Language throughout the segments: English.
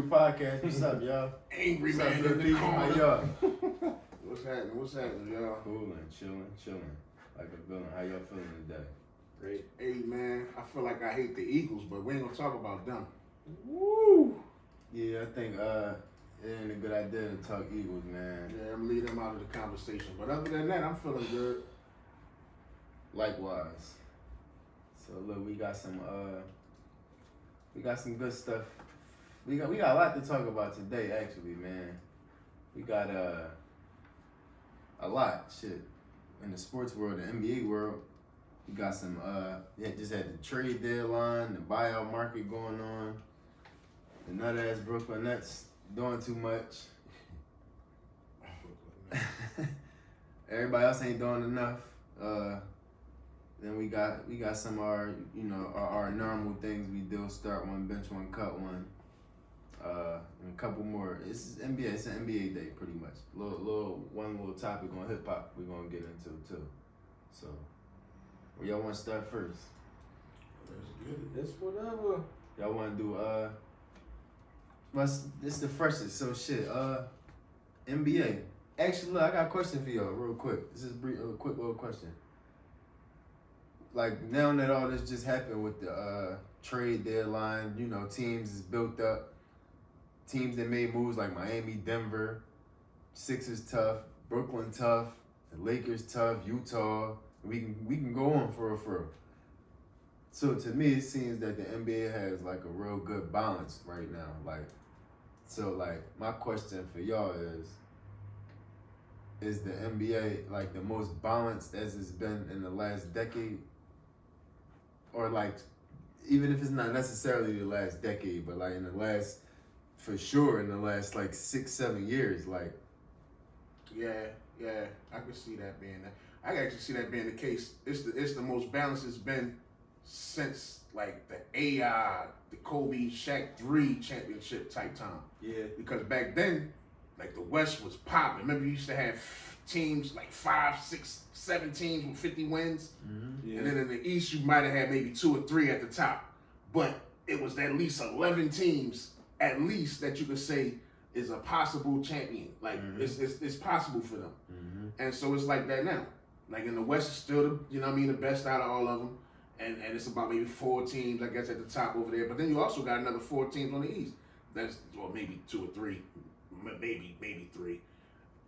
Podcast. What's up, y'all? Angry What's man up, in the corner. y'all? What's happening, y'all? Cooling, chilling. Like a villain. How y'all feeling today? Great. Hey, man, I feel like I hate the Eagles, but we ain't gonna talk about them. Woo! Yeah, I think it ain't a good idea to talk Eagles, man. Yeah, I'm leaving them out of the conversation. But other than that, I'm feeling good. Likewise. So look, we got some good stuff. We got a lot to talk about today, actually, man. We got a lot, shit. In the sports world, the NBA world, we got some just had the trade deadline, the buyout market going on. The nut ass Brooklyn Nets doing too much. Everybody else ain't doing enough. Then we got some of our normal things we do: start one, bench one, cut one, and a couple more. It's NBA. It's an NBA day, pretty much. One little topic on hip hop we're gonna get into too. So, where y'all want to start first? Let's get it. It's whatever. Y'all want to do this the freshest. So shit. NBA. Actually, look, I got a question for y'all, real quick. This is a quick little question. Like, now that all this just happened with the trade deadline, teams is built up. Teams that made moves like Miami, Denver, Sixers tough, Brooklyn tough, the Lakers tough, Utah. We can go on for real. So to me, it seems that the NBA has like a real good balance right now. My question for y'all is the NBA like the most balanced as it's been in the last decade? Or like, even if it's not necessarily the last decade, but like in the last 6-7 years, like. Yeah, I can see that being that. I can actually see that being the case. It's the most balanced it's been since like the Kobe, Shaq 3 championship type time. Yeah. Because back then, like the West was popping. Remember, you used to have teams like 5, 6, 7 teams with 50 wins. Mm-hmm. Yeah. And then in the East, you might have had maybe 2 or 3 at the top. But it was at least 11 teams, at least, that you could say is a possible champion. Like, it's possible for them. Mm-hmm. And so it's like that now. Like in the West, it's still the best out of all of them. And it's about maybe 4 teams, I guess, at the top over there. But then you also got another 4 teams on the East. Maybe 2 or 3. Maybe 3.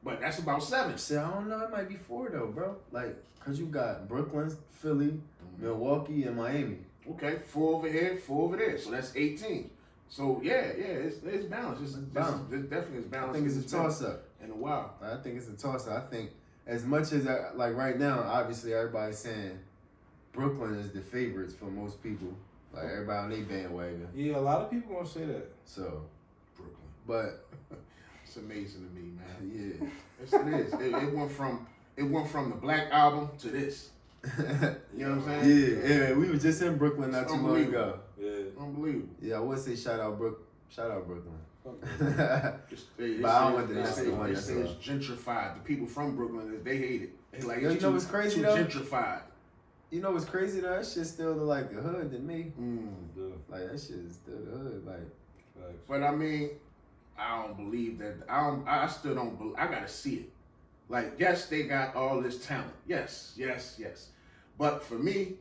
But that's about 7. See, I don't know. It might be 4 though, bro. Like, cause you got Brooklyn, Philly, Milwaukee, and Miami. Okay, 4 over here, 4 over there. So that's 8 teams. So yeah, it's balanced. It's definitely as balanced. I think it's a toss up. In a while. I think it's a toss up. I think as much as like right now, obviously everybody's saying Brooklyn is the favorites for most people. Like everybody on their bandwagon. Yeah, a lot of people gonna say that. So, Brooklyn. but it's amazing to me, man. yeah, Yes, it is. It went from the Black Album to this. You know what I'm saying? Yeah. We were just in Brooklyn not too long ago. Yeah. Unbelievable. Yeah, I would say shout out Brooklyn. They But I don't want the Nets say to win. it's gentrified. The people from Brooklyn, they hate it. They like, Yo, it's what's crazy too though? gentrified. You know what's crazy though? That shit's still like the hood to me. Yeah. Like that shit is still the hood. Like, Facts. But I mean, I don't believe that. I still don't believe. I gotta see it. Like, yes, they got all this talent. Yes. But for me,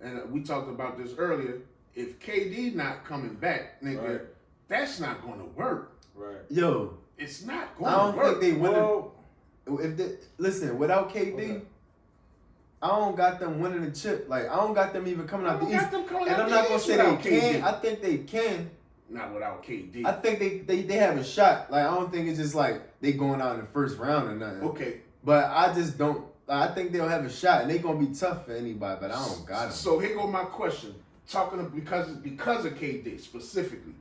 and we talked about this earlier, if KD not coming back, nigga, Right. that's not gonna work. Right. yo, It's not I gonna don't work. think they win. Well, Listen, without KD, Okay. I don't got them winning the chip. Like I don't got them even coming out the I don't got East. them coming And out I'm the not gonna East say they without KD. can. I think they can. Not without KD. I think they have a shot. Like I don't think it's just like they going out in the first round or nothing. Okay. But I just don't. I think they'll have a shot, and they gonna be tough for anybody. But I don't got them. So here go my question. Because of KD specifically,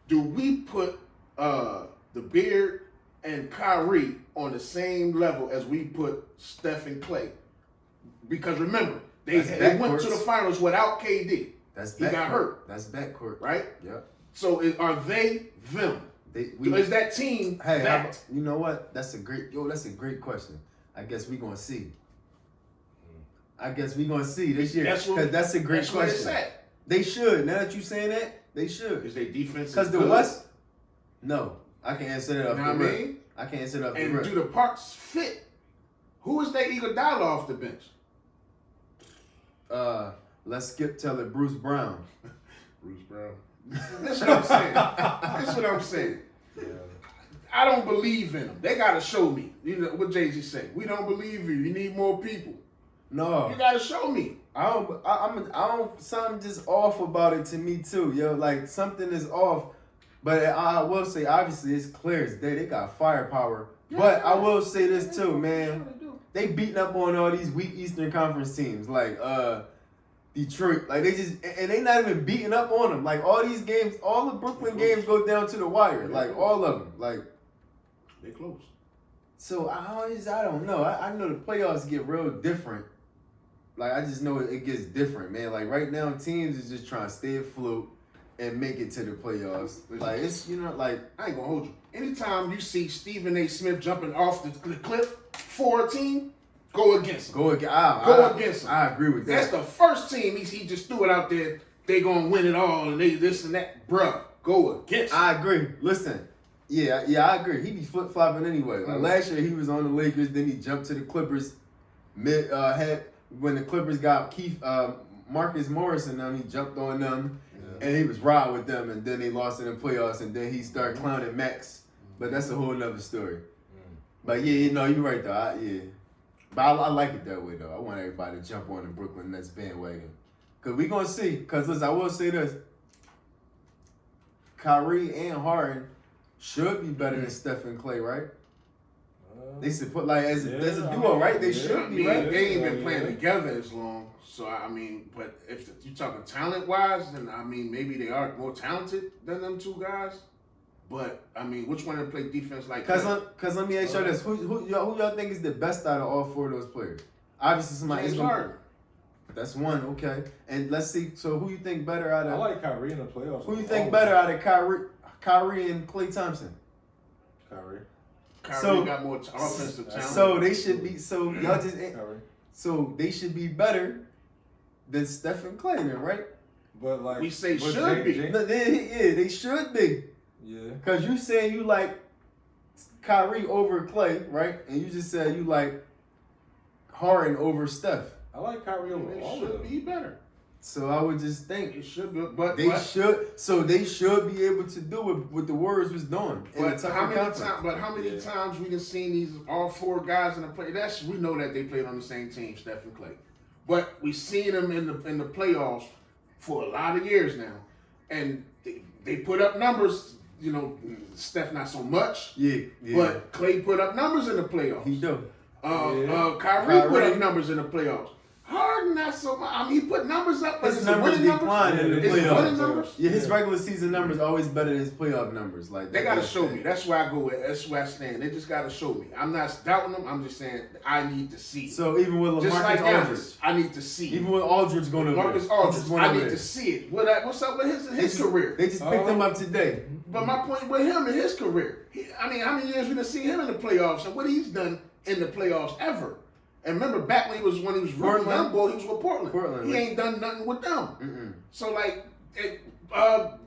do we put the Beard and Kyrie on the same level as we put Steph and Clay? Because remember, they went to the finals without KD. He got hurt. That's backcourt. Right? Yep. So are they them? Is that team that? You know what? That's a great question. I guess we gonna see. This year. Because that's a great question. Where it's at. They should. Now that you saying that, they should. Is their defense? Because the good? West, No, I can answer that off You the know what I rip. mean? I can answer that off the And rip. do the parts fit? Who is that Iguodala off the bench? Let's skip Taylor. Bruce Brown. Bruce Brown. That's what I'm saying. That's what I'm saying. Yeah. I don't believe in them. They gotta show me. You know what Jay-Z say? We don't believe you. You need more people. No, You gotta show me. I don't. Something just off about it to me too, yo. Like something is off. But I will say, obviously, it's clear as day. They got firepower. But I will say this too, man. They beating up on all these weak Eastern Conference teams, like Detroit. Like they just, and they not even beating up on them. Like all these games, all the Brooklyn games go down to the wire. Like all of them. Like They close. so, I don't know. I know the playoffs get real different. Like I just know it gets different, man. Like right now, teams is just trying to stay afloat and make it to the playoffs. Like it's like I ain't gonna hold you. Anytime you see Stephen A. Smith jumping off the cliff for a team, go against him. go against. Go against him. I agree with that. That's the first team he just threw it out there. They gonna win it all and they this and that. Bruh, go against him. I agree. Listen, yeah, I agree. He be flip flopping anyway. Like last year, he was on the Lakers, then he jumped to the Clippers. When the Clippers got Marcus Morris and them, he jumped on them, and he was raw with them, and then they lost in the playoffs, and then he started clowning Max. But that's a whole nother story. But yeah, you're right though. But I like it that way though. I want everybody to jump on the Brooklyn Nets bandwagon. Cause we gonna see. Cause listen, I will say this: Kyrie and Harden should be better than Steph and Clay, right? They should put like as a duo, right? They should be, right? They ain't been playing together as long. So I mean, but if you're talking talent wise, then I mean maybe they are more talented than them two guys. But I mean, which one of them play defense like that? Cause let me ask you this: who y'all think is the best out of all four of those players? Obviously, somebody James is Harden. That's one, okay. And let's see. So who you think better out of? I like Kyrie in the playoffs. Who you think better out of Kyrie and Klay Thompson? Kyrie got more offensive talent. So they should be. So y'all just. Kyrie. So they should be better than Steph and Klay, then, right? But like we say but should be. No, they should be. Yeah. Cause you saying you like Kyrie over Klay, right? And you just said you like Harden over Steph. I like Kyrie over It all of should them. be better. So I would just think It should be, but they should. So they should be able to do what the Warriors was doing. But how many times we just seen these all four guys in the play? We know that they played on the same team, Steph and Klay. But we seen them in the playoffs for a lot of years now, and they put up numbers. You know, Steph not so much. Yeah. But Klay put up numbers in the playoffs. He do. Kyrie put up numbers in the playoffs. Harden not so much. I mean, he put numbers up, but His numbers declined in the Is it winning playoffs. numbers? Yeah, his regular season numbers always better than his playoff numbers. Like They gotta show me. That's where I go with. That's where I stand. They just gotta show me. I'm not doubting them. I'm just saying I need to see. So even with Just like LaMarcus Aldridge, Aldridge, I need to see. even with Aldridge going over Marcus there, Aldridge, just went I over need there. to see it. What's up with his career? They just picked him up today. But my point with him and his career, I mean, how many years we done seen him in the playoffs and what he's done in the playoffs ever? And remember, back when he was rookie young boy, he was with Portland. He ain't done nothing with them. So like,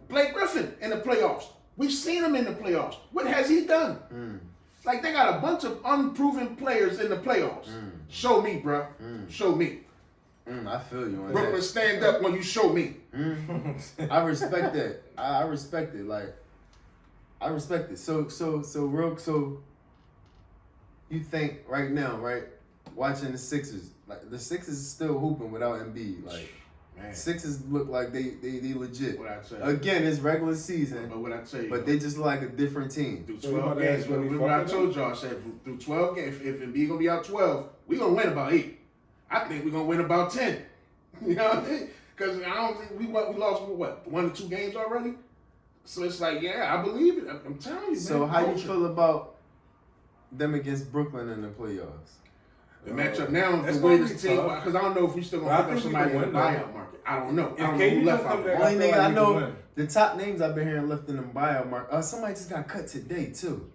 Blake Griffin in the playoffs, we've seen him in the playoffs. What has he done? Like they got a bunch of unproven players in the playoffs. Show me, bro. Show me. I feel you on Brooklyn, that. stand up when you show me. I respect that. I respect it. Like, I respect it. So you think right now, right? Watching the Sixers, like the Sixers is still hooping without Embiid. Like, Man. Sixers look like they legit. What I tell you. Again, it's regular season, But what I tell you. but they just like a different team. Through So 12 you games, about to ask what I told y'all, I said through 12 games, if Embiid gonna be out 12, we gonna win about 8. I think we're gonna win about 10. You know what I mean? Because I don't think we lost 1 or 2 games already. So it's like, yeah, I believe it. I'm telling you, man. So how you Culture. feel about them against Brooklyn in the playoffs? The matchup now, That's the way gonna this be team, tough. because I don't know if we still But gonna I pick up think we somebody can in the win, buyout market. I don't know. If I don't know who KD left don't out. come back, Only feel nigga like I we know, can win. the top names I've been hearing left in the buyout market. Somebody just got cut today too.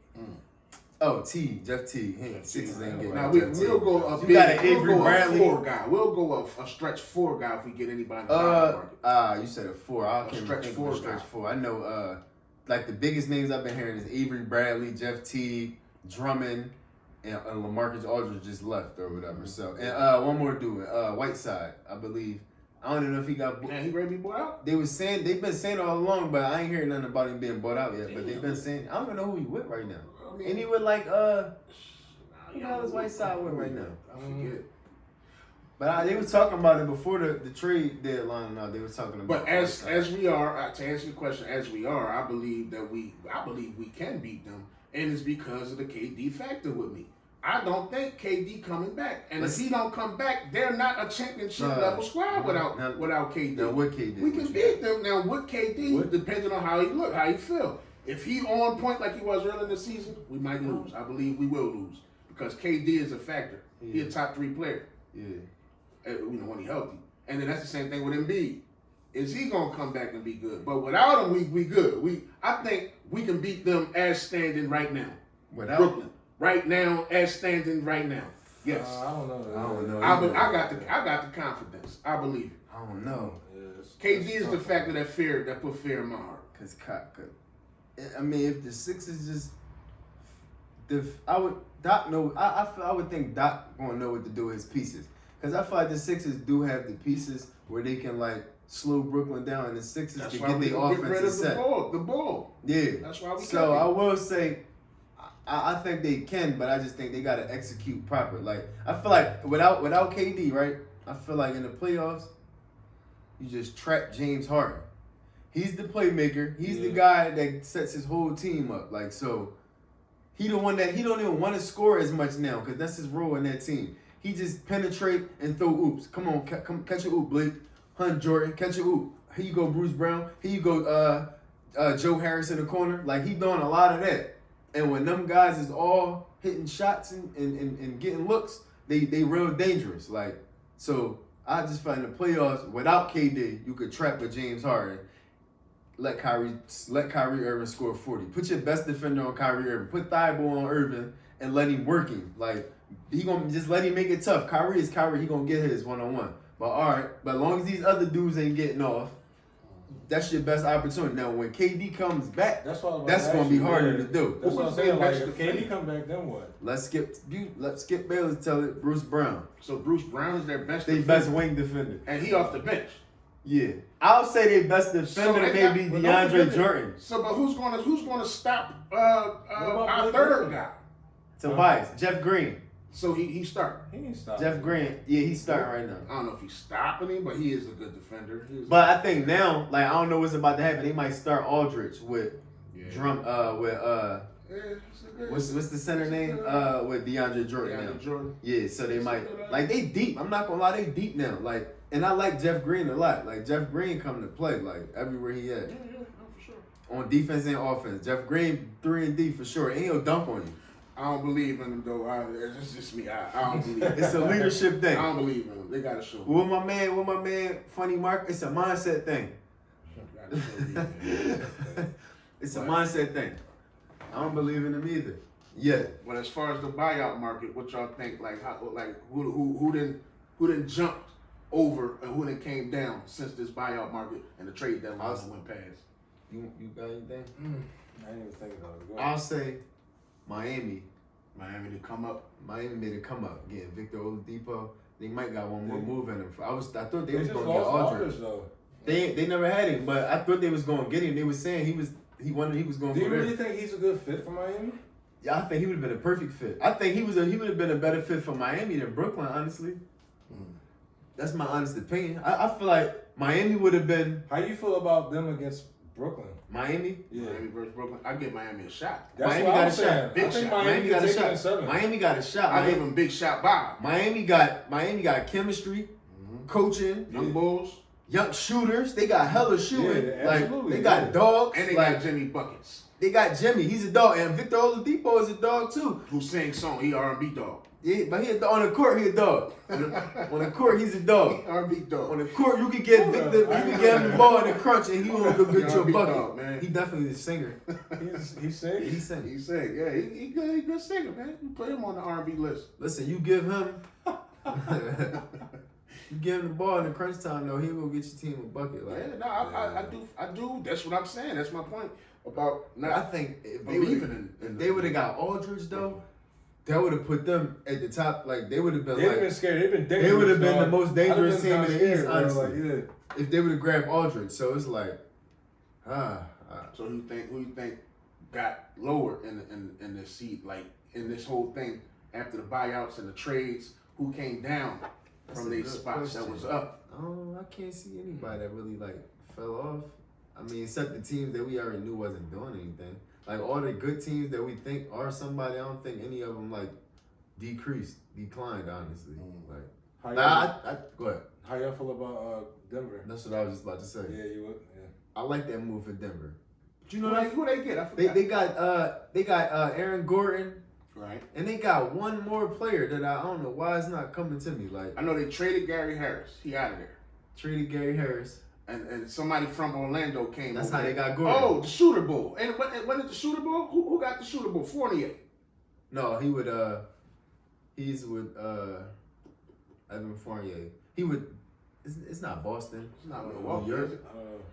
Oh, Jeff T. Sixers ain't getting. Now Jeff T. we'll go a You big, got an we'll Avery go Bradley. a 4 guy. We'll go a stretch 4 guy if we get anybody in the buyout market. You said a 4. I can't stretch think four of a stretch guy. 4. I know like the biggest names I've been hearing is Avery Bradley, Jeff Teague, Drummond, and LaMarcus Aldridge just left or whatever. So and one more dude, Whiteside, I believe. I don't even know if he got. Man, he ready to be bought out? They've been saying all along, but I ain't hearing nothing about him being bought out yet. But they've been saying, I don't even know who he with right now. I mean, And he with like who the know, hell is Whiteside with right now? I forget. But they were talking about it before the trade deadline. Now they were talking about. But as we are, to answer your question, as we are, I believe we can beat them, and it's because of the KD factor with me. I don't think KD coming back, and if he don't come back, they're not a championship level squad without KD. Now with KD, We can beat them now with KD, depending on how he look, how he feel. If he on point like he was early in the season, we might lose. I believe we will lose because KD is a factor. He a top 3 player. Yeah. When he healthy, and then that's the same thing with Embiid. Is he gonna come back and be good? But without him, we good. I think we can beat them as standing right now. Without Brooklyn, right now as standing right now. Yes. I don't know. I don't know. I got the confidence. I believe it. I don't know. KD is the factor that put fear in my heart. I mean, if the Sixers just, I would think Doc gonna know what to do with his pieces. Because I feel like the Sixers do have the pieces where they can like slow Brooklyn down, and the Sixers can get their offensive set. The ball. Yeah. That's why we. So I will say, I think they can, but I just think they gotta execute proper. Like I feel like without KD, right? I feel like in the playoffs, you just trap James Harden. He's the playmaker. He's the guy that sets his whole team up. Like so, he the one that he don't even want to score as much now because that's his role in that team. He just penetrate and throw oops. Come on, come catch your oop, Blake. Hunt Jordan, catch your oop. Here you go, Bruce Brown. Here you go, Joe Harris in the corner. Like he doing a lot of that. And when them guys is all hitting shots and getting looks, they real dangerous. Like so, I just find the playoffs without KD, you could trap with James Harden. Let Kyrie Irving score 40. Put your best defender on Kyrie Irving. Put Thibault on Irving and let him work him. Like. He gonna just let him make it tough. Kyrie is Kyrie. He gonna get his 1-on-1. But all right. But as long as these other dudes ain't getting off, that's your best opportunity. Now when KD comes back, that's gonna be harder to do. That's what I'm saying. Like if KD come back, then what? Let's skip Bayless. Tell it Bruce Brown. So Bruce Brown is their best. They best wing defender, and he off the bench. Yeah, I'll say their best defender may be DeAndre Jordan. So, but who's gonna stop our third guy? Tobias, Jeff Green. So he start. He ain't stopping. Jeff Green, yeah, he's starting right now. I don't know if he's stopping him, but he is a good defender. But I think now, like I don't know what's about to happen. They might start Aldridge with what's the center name? With DeAndre Jordan now. Yeah, so they might like they deep. I'm not gonna lie, they deep now. Like, and I like Jeff Green a lot. Like Jeff Green coming to play like everywhere he at. Yeah, for sure. On defense and offense, Jeff Green 3-and-D for sure. And he'll dunk on you. I don't believe in him though. It's just me. I don't believe. It's a leadership thing. I don't believe in him. They gotta show. With my man, Funny Mark. It's a mindset thing. It's a mindset thing. I don't believe in him either. Yeah. But as far as the buyout market, what y'all think? Like who didn't jumped over and who didn't came down since this buyout market and the trade deadline went past? You got anything? I didn't even think about it. I'll say Miami. Miami to come up. Miami made it come up. Getting Victor Oladipo. They might got one more move in them. I thought they was just gonna get Aldridge. Though. They never had him, but I thought they was gonna get him. They was saying he was gonna Do you really think he's a good fit for Miami? Yeah, I think he would have been a perfect fit. I think he would have been a better fit for Miami than Brooklyn, honestly. That's my honest opinion. I feel like Miami would have been. How you feel about them against Brooklyn? Miami? Yeah. Miami versus Brooklyn. I give Miami a shot. Miami got a shot. Big shot. Miami got a shot. Miami got a shot. I give him a big shot by. Miami got chemistry, coaching, young bulls, young shooters. They got hella shooting. Yeah, like they got dogs. And they got Jimmy buckets. They got Jimmy. He's a dog, and Victor Oladipo is a dog too. Who sings song? He R&B dog. Yeah, but on the court, he a dog. On the court, he's a dog. R&B dog. On the court, you can get Victor, you can get him the ball in the crunch, and he will go get you a bucket. Dog, man. He definitely a singer. He sang. He sang. He sang. Yeah, he good. He good singer, man. You put him on the R&B list. Listen, you give him, you give him the ball in the crunch time, though, he will get your team a bucket. Like, yeah, no, I do. That's what I'm saying. That's my point. about I not think if they believing would have got Aldridge though, that would have put them at the top. Like they would have been They've like been scared. They've been dangerous. they would have been the dog. most dangerous team in the scared, East, bro. honestly. Like, yeah. If they would have grabbed Aldridge, so it's like, So who you think got lower in this seat, like in this whole thing after the buyouts and the trades? Who came down That's from a these good spots question. that was up? oh, I can't see anybody that really like fell off. I mean, except the teams that we already knew wasn't doing anything. Like all the good teams that we think are somebody, I don't think any of them like declined. Honestly, like How I go ahead. How y'all feel about Denver? That's what I was just about to say. Yeah, you would. Yeah. I like that move for Denver. But you know Who they get? I forgot. they got Aaron Gordon, Right. and they got one more player that I don't know why it's not coming to me. Like I know they traded Gary Harris. He out of there. traded Gary Harris. And somebody from Orlando came. That's over how they there. got Gordon. Oh, the Shooter Bull. And when did the Shooter Bull? Who got the Shooter Bull? Fournier. No, he's with Evan Fournier. He would. It's not Boston. It's not New Milwaukee, York. is it?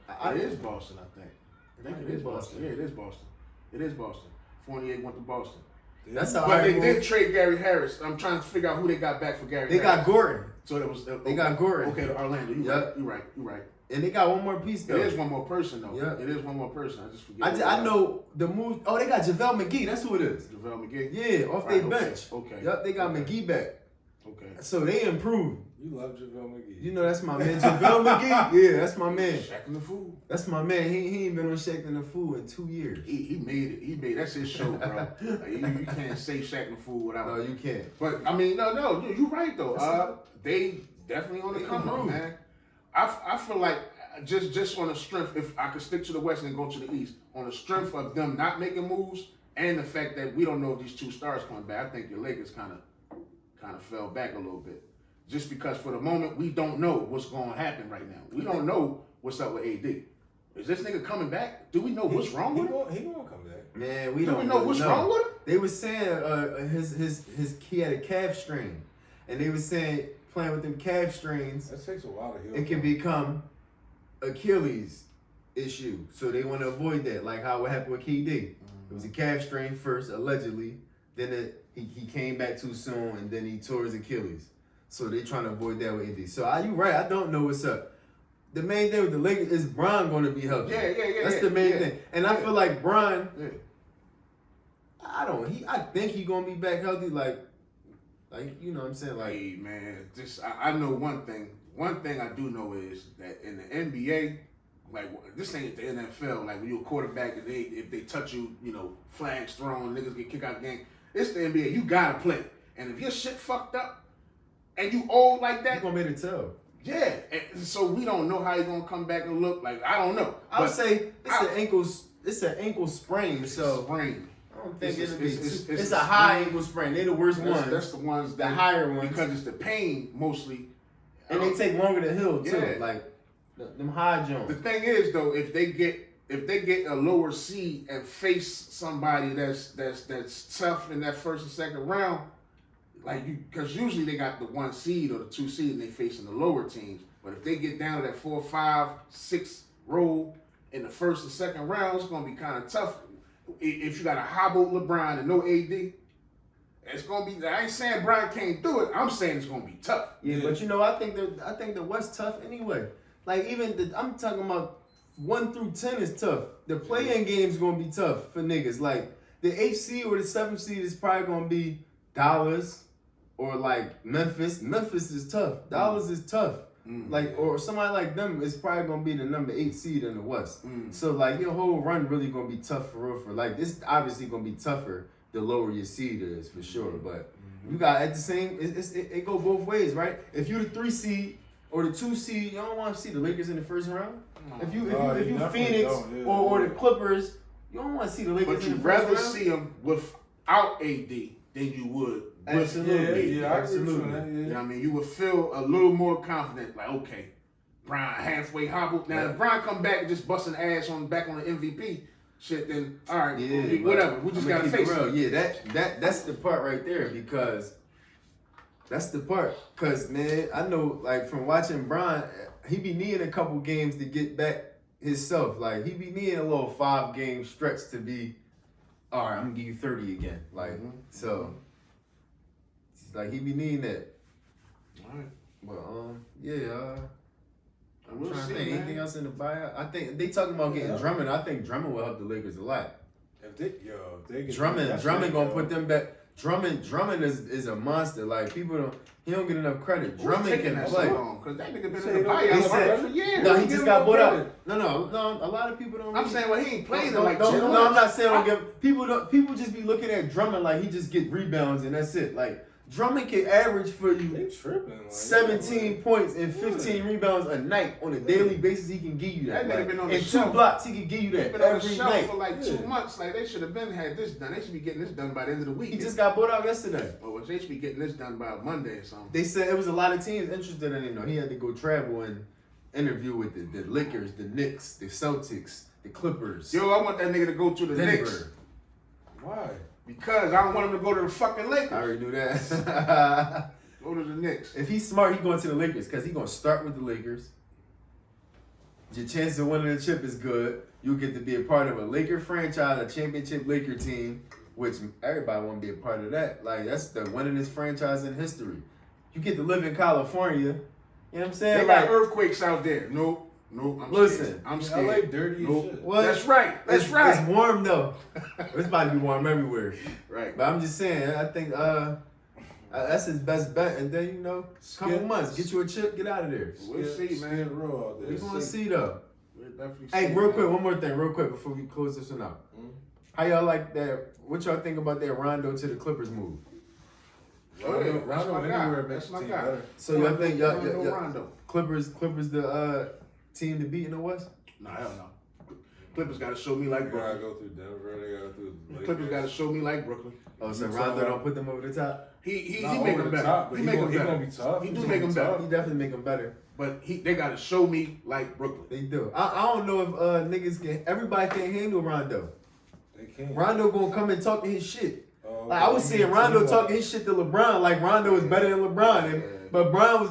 I It is Boston, I think. I think it is Boston. Yeah, it is Boston. It is Boston. Fournier went to Boston. That's how But I they did trade Gary Harris. I'm trying to figure out who they got back for Gary They Harris. got Gordon, So that was They got Gordon. Okay, to Orlando. Yep. You're right. and they got one more piece though. It is one more person though. Yeah. It is one more person. I just forget. I know the move. Oh, they got JaVale McGee. That's who it is. JaVale McGee. Yeah, off Right, their bench. Okay. Yep, they got Okay. McGee back. Okay. So they improved. You love JaVale McGee. You know that's my man, JaVale McGee. Yeah, that's my man. Shaqtin' the Fool. That's my man. He ain't been on Shaqtin' the Fool in 2 years. He made it. He made that's his show, bro. Like, you can't say Shaqtin' the Fool without. No, you can't. But I mean, no, you're right though. They definitely on the They come up, improved. man. I feel like just on the strength, if I could stick to the West and go to the East, on the strength of them not making moves and the fact that we don't know if these two stars coming back, I think your Lakers kind of fell back a little bit. Just because for the moment we don't know what's going to happen right now. We don't know what's up with AD. Is this nigga coming back? Do we know what's wrong with him? He gonna come back. Man, we Do don't we know really what's know. wrong with him? They was saying his he had a calf strain, and they was saying playing with them calf strains, That takes a while to heal. it can become Achilles issue. So they want to avoid that, like how it happened with KD. It was a calf strain first, allegedly. Then he came back too soon, and then he tore his Achilles. So they trying to avoid that with AD. So you right. I don't know what's up. The main thing with the Lakers is Bron going to be healthy. Yeah. That's the main thing. And I feel like Bron, Yeah. I think he gonna be back healthy. Like you know what I'm saying. Like Hey man, just I know one thing. One thing I do know is that in the NBA, like this ain't the NFL. Like when you're a quarterback and if they touch you, you know, flags thrown, niggas get kicked out the game. It's the NBA. You gotta play. And if your shit fucked up and you old like you that, gonna make it tell. yeah. And so we don't know how he gonna come back and look. Like I don't know. I would But say it's an ankle sprain. So spring. I don't think It's- it'll be. it's- It's it's a a high sprain. ankle sprain. They're the worst ones. That's the ones the that higher ones, because it's the pain mostly. and they take longer to heal too. Yeah. Like them high The joints. thing is though, if they get a lower seed and face somebody that's tough in that first and second round, like because usually they got the 1 seed or the 2 seed and they facing the lower teams. But if they get down to that 4, 5, 6 roll in the first and second round, it's gonna be kind of tough. If you got a hobbled LeBron and no AD, it's gonna be. I ain't saying Brian can't do it. I'm saying it's gonna be tough. Yeah, but you know, I think the West tough anyway. Like even I'm talking about 1 through 10 is tough. The play-in game's gonna be tough for niggas. Like the 8th seed or the 7th seed is probably gonna be Dallas or like Memphis. Memphis is tough. Dallas is tough. Like or somebody like them is probably gonna be the number 8 seed in the West. So like your whole run really gonna be tough for real. For like this obviously gonna be tougher the lower your seed is for sure. But you got at the same it go both ways, right? If you're the 3 seed or the 2 seed, you don't want to see the Lakers in the first round. If you definitely Phoenix don't, yeah. or the Clippers, you don't want to see the Lakers But in you'd the first rather round. see them without AD than you would with Absolutely. Yeah, I agree with you Absolutely. on that. You know Yeah. what I mean? You would feel a little more confident, like, okay, Brian halfway hobbled. Now, Yeah. if Brian come back and just busting ass back on the MVP shit, then all right, Yeah, whatever. We just I'ma gotta keep face it it. real. Yeah, that's the part right there because that's the part. Cause man, I know like from watching Brian, he be needing a couple games to get back himself. Like he be needing a little 5-game stretch to be. All right, I'm gonna give you 30 again. Like so. Like he be needing that. All right. But yeah. I'm We'll trying see, to think. man. Anything else in the buyout? I think they talking about getting Drummond. I think Drummond will help the Lakers a lot. If they get Drummond gonna put them back. Drummond is a monster. Like he don't get enough credit. Who's Drummond taking can that play. so long? Because that nigga been in Say the don't They buyout said- market for years. No, he Give just him got no bought credit. out. No. A lot of people don't. I'm saying, well, he ain't played in like no, 2 no, months. I'm not saying don't give people just be looking at Drummond like he just get rebounds and that's it. Like Drummond can average for you They tripping. Like, 17 points and 15 rebounds a night on a daily basis. He can give you that. That nigga Like, been on the and shelf. 2 blocks, he can give you He's that been on the every shelf night. for like 2 Yeah. months. Like, they should have been had this done. They should be getting this done by the end of the week. He just got bought out yesterday. Oh, they should be getting this done by Monday or something. They said it was a lot of teams interested in him. Though. He had to go travel and interview with the Lakers, the Knicks, the Celtics, the Clippers, Yo, I want that nigga to go to the Knicks. Denver. Why? Because I don't want him to go to the fucking Lakers. I already knew that. Go to the Knicks. If he's smart, he going to the Lakers because he gonna start with the Lakers. Your chances of winning the chip is good. You'll get to be a part of a Laker franchise, a championship Laker team, which everybody want to be a part of that. Like that's the winningest franchise in history. You get to live in California. You know what I'm They saying? got Like, earthquakes out there. Nope. I'm Listen, scared. I'm LA scared. dirty as Nope. shit. what? That's right. That's it's, right. It's warm though. It's about to be warm everywhere. Right. But I'm just saying, I think that's his best bet. And then couple Skip. months, get you a chip, get out of there. We'll see, man. Skid Row out there. We're gonna see though. We'll definitely Hey, see, real man. quick, one more thing, real quick before we close this one out. How y'all like that? What y'all think about that Rondo to the Clippers move? Oh, yeah. That's Rondo my guy. anywhere That's makes my the team guy. better. So y'all think y'all Rondo. Clippers the team to beat in the West? No, hell no. Clippers got to show me like They gotta Brooklyn. go through Denver. They gotta go through the Clippers got to Lakers. show me like Brooklyn. Oh, so You Rondo talking don't put them over the top? He Not make over them the better. top, but He he make them gonna better. be tough. He He do gonna make be them tough. better. He definitely make them better. But they got to show me like Brooklyn. They do. I don't know if niggas can. Everybody can't handle Rondo. They can't. Rondo gonna come and talk his shit. Oh, Like I was okay. seeing Rondo talking his shit to LeBron. Like Rondo was better than LeBron, but Bron was.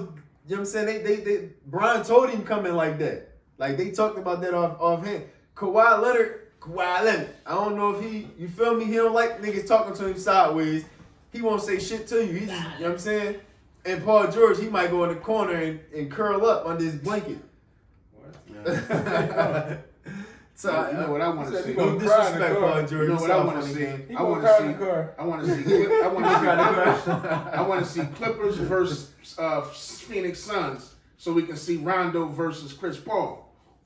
You know what I'm saying? They Bron told him coming like that. Like they talked about that offhand. Kawhi Leonard. I don't know if you feel me? He don't like niggas talking to him sideways. He won't say shit to you. He just, you know what I'm saying? And Paul George, he might go in the corner and curl up under his blanket. What? So You know what I want to see? He no gonna cry in the disrespect, car. Paul George. You know what I want to see? He I gonna want cry to in see. the car. I want to see. I want to see Clippers. I want to see Clippers versus Phoenix Suns, so we can see Rondo versus Chris Paul.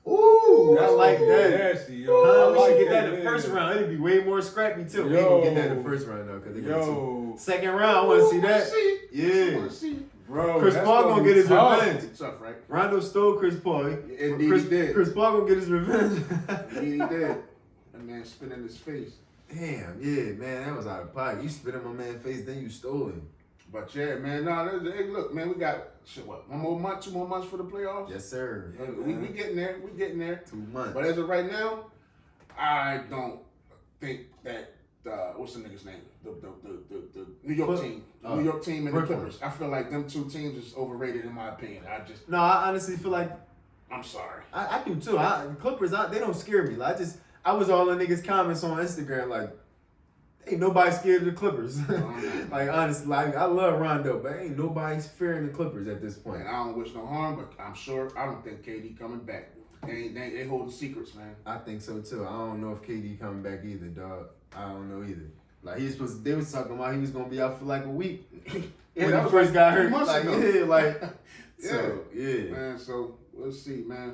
Ooh, I like that. Nasty, yo. We I should like get that in the yeah. first round. It'd be way more scrappy too. We ain't Yo. gonna get that in the first round though, because they got two. Yo, Second round, I want to see that. I Yeah. want to see. bro. Chris that's Paul gonna be get his tough. revenge. It's tough, right? Rondo stole Chris Paul. Indeed Chris, he did. Chris Paul gonna get his revenge. He did. That man spit in his face. Damn, yeah, man, that was out of pocket. You spit in my man's face, then you stole him. But yeah, man. Hey, look, man. We got what? 1 more month, 2 more months for the playoffs. Yes, sir. We getting there. We getting there. 2 months. But as of right now, I don't think that what's the nigga's name? The New York team, the New York team and the Brooklyn. Clippers. I feel like them two teams is overrated in my opinion. No, I honestly feel like I'm sorry. I do too. The Clippers, they don't scare me. Like, I was all in niggas' comments on Instagram like, ain't nobody scared of the Clippers. Like honestly, like I love Rondo, but ain't nobody's fearing the Clippers at this point. And I don't wish no harm, but I'm sure I don't think KD coming back. They hold the secrets, man. I think so too. I don't know if KD coming back either, dog. I don't know either. Like they was talking about he was gonna be out for like a week Yeah, when that he was first like got 3 hurt. months Like ago. yeah, like Yeah. so yeah. Man, so we'll see, man.